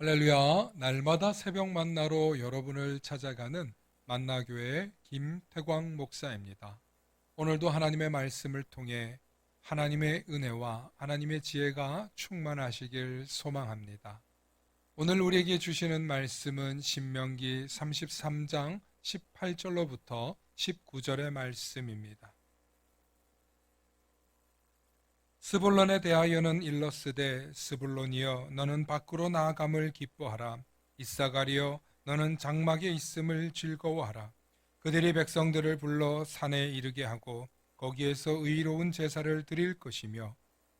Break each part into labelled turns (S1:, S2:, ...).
S1: 할렐루야, 날마다 새벽 만나로 여러분을 찾아가는 만나교회의 김태광 목사입니다. 오늘도 하나님의 말씀을 통해 하나님의 은혜와 하나님의 지혜가 충만하시길 소망합니다. 오늘 우리에게 주시는 말씀은 신명기 33장 18절로부터 19절의 말씀입니다. 스불론에 대하여는 일러스되 스불론이여 너는 밖으로 나아감을 기뻐하라. 이사가리여 너는 장막에 있음을 즐거워하라. 그들이 백성들을 불러 산에 이르게 하고 거기에서 의로운 제사를 드릴 것이며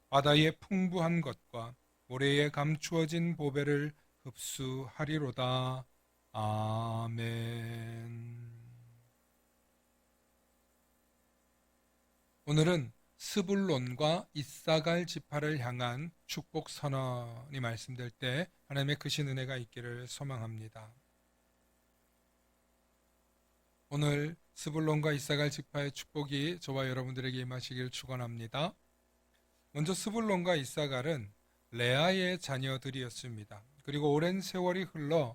S1: 바다의 풍부한 것과 모래에 감추어진 보배를 흡수하리로다. 아멘. 오늘은 스불론과 이사갈 지파를 향한 축복 선언이 말씀될 때 하나님의 크신 은혜가 있기를 소망합니다. 오늘 스불론과 이사갈 지파의 축복이 저와 여러분들에게 임하시길 축원합니다. 먼저 스불론과 이사갈은 레아의 자녀들이었습니다. 그리고 오랜 세월이 흘러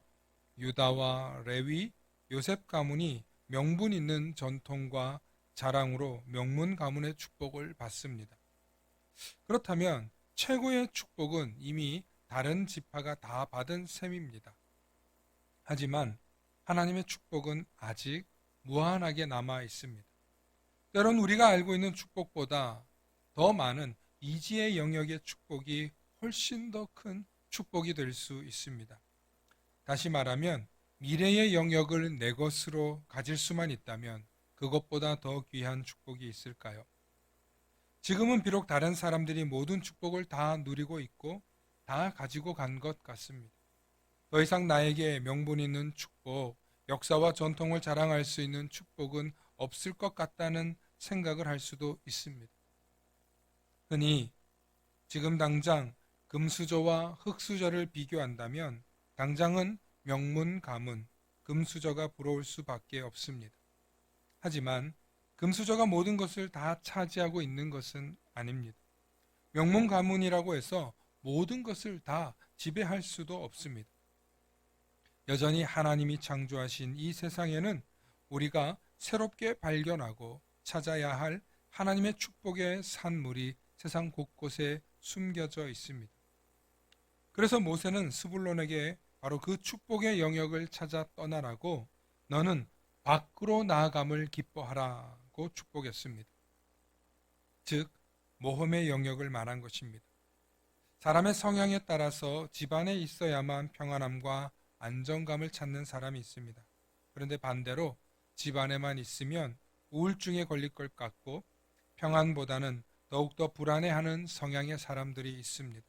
S1: 유다와 레위, 요셉 가문이 명분 있는 전통과 자랑으로 명문 가문의 축복을 받습니다. 그렇다면 최고의 축복은 이미 다른 지파가 다 받은 셈입니다. 하지만 하나님의 축복은 아직 무한하게 남아 있습니다. 때론 우리가 알고 있는 축복보다 더 많은 이지의 영역의 축복이 훨씬 더 큰 축복이 될 수 있습니다. 다시 말하면 미래의 영역을 내 것으로 가질 수만 있다면 그것보다 더 귀한 축복이 있을까요? 지금은 비록 다른 사람들이 모든 축복을 다 누리고 있고 다 가지고 간 것 같습니다. 더 이상 나에게 명분 있는 축복, 역사와 전통을 자랑할 수 있는 축복은 없을 것 같다는 생각을 할 수도 있습니다. 흔히 지금 당장 금수저와 흙수저를 비교한다면 당장은 명문 가문, 금수저가 부러울 수밖에 없습니다. 하지만 금수저가 모든 것을 다 차지하고 있는 것은 아닙니다. 명문 가문이라고 해서 모든 것을 다 지배할 수도 없습니다. 여전히 하나님이 창조하신 이 세상에는 우리가 새롭게 발견하고 찾아야 할 하나님의 축복의 산물이 세상 곳곳에 숨겨져 있습니다. 그래서 모세는 스불론에게 바로 그 축복의 영역을 찾아 떠나라고 너는 밖으로 나아감을 기뻐하라고 축복했습니다. 즉 모험의 영역을 말한 것입니다. 사람의 성향에 따라서 집안에 있어야만 평안함과 안정감을 찾는 사람이 있습니다. 그런데 반대로 집안에만 있으면 우울증에 걸릴 것 같고 평안보다는 더욱더 불안해하는 성향의 사람들이 있습니다.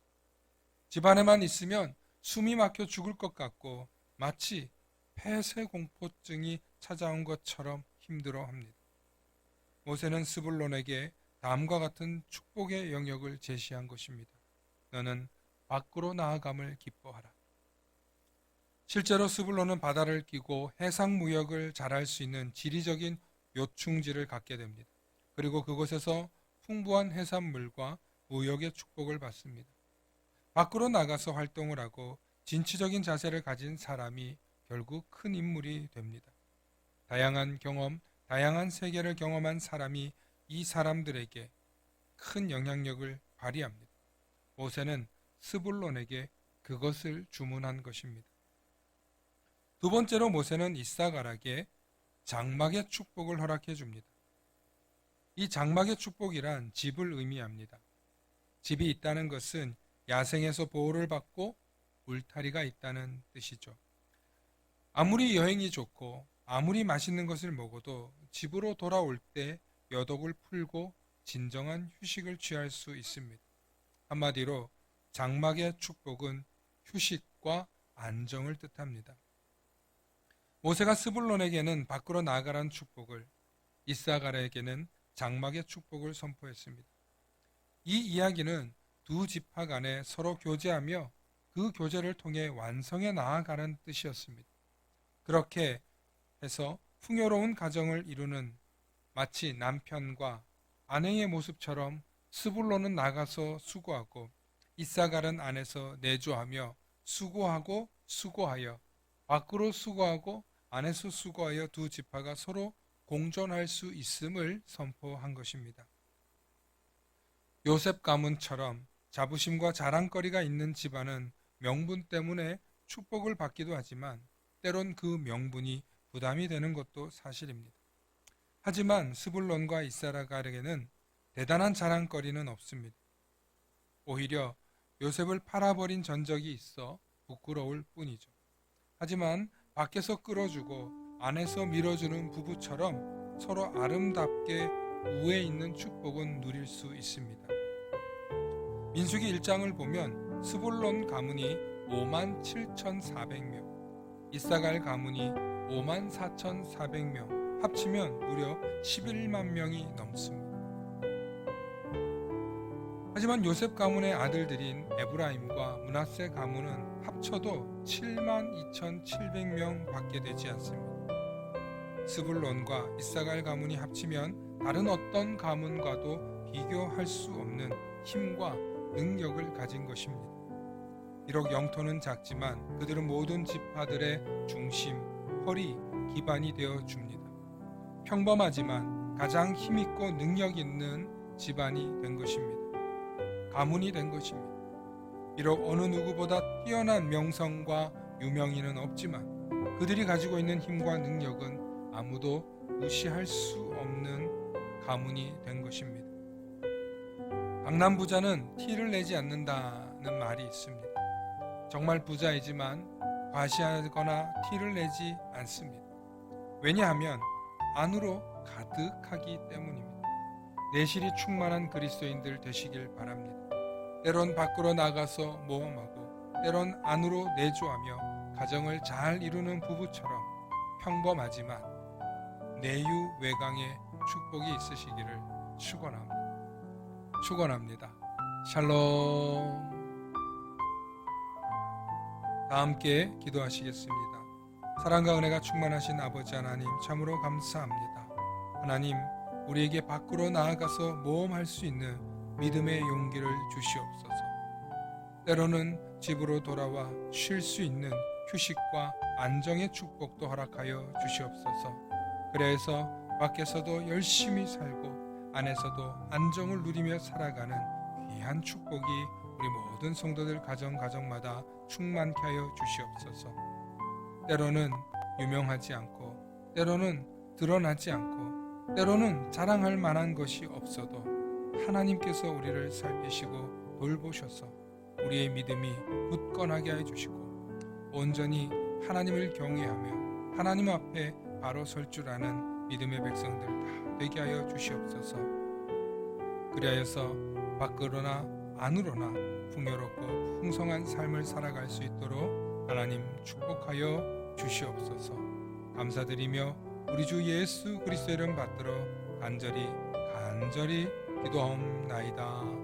S1: 집안에만 있으면 숨이 막혀 죽을 것 같고 마치 폐쇄공포증이 찾아온 것처럼 힘들어합니다. 모세는 스불론에게 다음과 같은 축복의 영역을 제시한 것입니다. 너는 밖으로 나아감을 기뻐하라. 실제로 스불론은 바다를 끼고 해상 무역을 잘할 수 있는 지리적인 요충지를 갖게 됩니다. 그리고 그곳에서 풍부한 해산물과 무역의 축복을 받습니다. 밖으로 나가서 활동을 하고 진취적인 자세를 가진 사람이 결국 큰 인물이 됩니다. 다양한 경험, 다양한 세계를 경험한 사람이 이 사람들에게 큰 영향력을 발휘합니다. 모세는 스불론에게 그것을 주문한 것입니다. 두 번째로 모세는 이사갈에게 장막의 축복을 허락해 줍니다. 이 장막의 축복이란 집을 의미합니다. 집이 있다는 것은 야생에서 보호를 받고 울타리가 있다는 뜻이죠. 아무리 여행이 좋고 아무리 맛있는 것을 먹어도 집으로 돌아올 때 여독을 풀고 진정한 휴식을 취할 수 있습니다. 한마디로 장막의 축복은 휴식과 안정을 뜻합니다. 모세가 스불론에게는 밖으로 나아가라는 축복을, 이사갈에게는 장막의 축복을 선포했습니다. 이 이야기는 두 지파 간에 서로 교제하며 그 교제를 통해 완성해 나아가는 뜻이었습니다. 그렇게 해서 풍요로운 가정을 이루는 마치 남편과 아내의 모습처럼 스불론은 나가서 수고하고 이사갈은 안에서 내조하며 수고하고 수고하여, 밖으로 수고하고 안에서 수고하여 두 지파가 서로 공존할 수 있음을 선포한 것입니다. 요셉 가문처럼 자부심과 자랑거리가 있는 집안은 명분 때문에 축복을 받기도 하지만 때론 그 명분이 부담이 되는 것도 사실입니다. 하지만 스불론과 이사갈에게는 대단한 자랑거리는 없습니다. 오히려 요셉을 팔아버린 전적이 있어 부끄러울 뿐이죠. 하지만 밖에서 끌어주고 안에서 밀어주는 부부처럼 서로 아름답게 우애 있는 축복은 누릴 수 있습니다. 민수기 1장을 보면 스불론 가문이 57,400명, 이사갈 가문이 54,400명, 합치면 무려 11만 명이 넘습니다. 하지만 요셉 가문의 아들들인 에브라임과 므낫세 가문은 합쳐도 72,700명 밖에 되지 않습니다. 스불론과 이사갈 가문이 합치면 다른 어떤 가문과도 비교할 수 없는 힘과 능력을 가진 것입니다. 비록 영토는 작지만 그들은 모든 지파들의 중심, 허리, 기반이 되어 줍니다. 평범하지만 가장 힘있고 능력 있는 집안이 된 것입니다. 가문이 된 것입니다. 비록 어느 누구보다 뛰어난 명성과 유명인은 없지만 그들이 가지고 있는 힘과 능력은 아무도 무시할 수 없는 가문이 된 것입니다. 강남 부자는 티를 내지 않는다는 말이 있습니다. 정말 부자이지만 과시하거나 티를 내지 않습니다. 왜냐하면 안으로 가득하기 때문입니다. 내실이 충만한 그리스도인들 되시길 바랍니다. 때론 밖으로 나가서 모험하고 때론 안으로 내조하며 가정을 잘 이루는 부부처럼 평범하지만 내유 외강의 축복이 있으시기를 축원합니다. 샬롬. 다 함께 기도하시겠습니다. 사랑과 은혜가 충만하신 아버지 하나님, 참으로 감사합니다. 하나님, 우리에게 밖으로 나아가서 모험할 수 있는 믿음의 용기를 주시옵소서. 때로는 집으로 돌아와 쉴 수 있는 휴식과 안정의 축복도 허락하여 주시옵소서. 그래서 밖에서도 열심히 살고 안에서도 안정을 누리며 살아가는 귀한 축복이 우리 모든 성도들 가정마다 충만케 하여 주시옵소서. 때로는 유명하지 않고 때로는 드러나지 않고 때로는 자랑할 만한 것이 없어도 하나님께서 우리를 살피시고 돌보셔서 우리의 믿음이 굳건하게 해주시고 온전히 하나님을 경외하며 하나님 앞에 바로 설 줄 아는 믿음의 백성들 다 되게 하여 주시옵소서. 그리하여서 밖으로나 안으로나 풍요롭고 풍성한 삶을 살아갈 수 있도록 하나님 축복하여 주시옵소서. 감사드리며 우리 주 예수 그리스도 이름 받들어 간절히 기도하옵나이다.